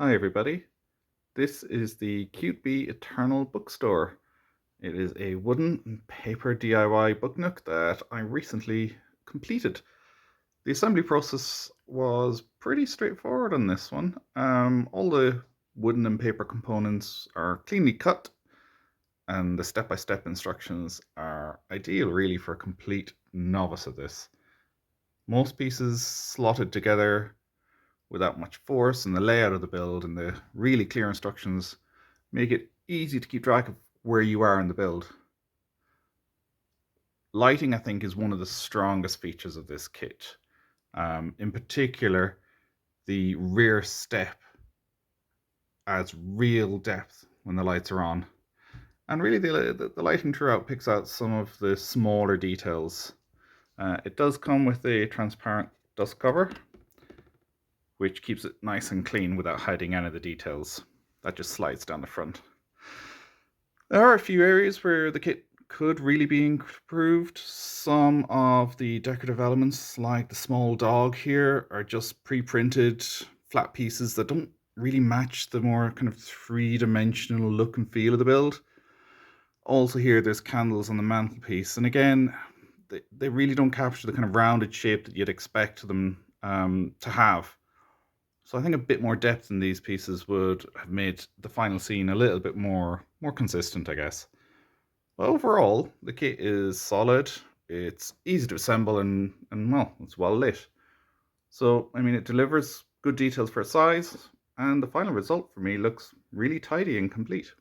Hi everybody, this is the Cutebee Eternal Bookstore. It is a wooden and paper DIY book nook that I recently completed. The assembly process was pretty straightforward on this one. All the wooden and paper components are cleanly cut, and the step-by-step instructions are ideal really for a complete novice at this. Most pieces slotted together without much force, and the layout of the build and the really clear instructions make it easy to keep track of where you are in the build. Lighting, I think, is one of the strongest features of this kit. In particular, the rear step adds real depth when the lights are on. And really, the lighting throughout picks out some of the smaller details. It does come with a transparent dust cover, which keeps it nice and clean without hiding any of the details. That just slides down the front. There are a few areas where the kit could really be improved. Some of the decorative elements, like the small dog here, are just pre-printed flat pieces that don't really match the more kind of three-dimensional look and feel of the build. Also here, there's candles on the mantelpiece, and again, they really don't capture the kind of rounded shape that you'd expect them to have. So I think a bit more depth in these pieces would have made the final scene a little bit more consistent, I guess. But overall, the kit is solid, it's easy to assemble, and well, it's well lit. So, I mean, it delivers good details for its size, and the final result for me looks really tidy and complete.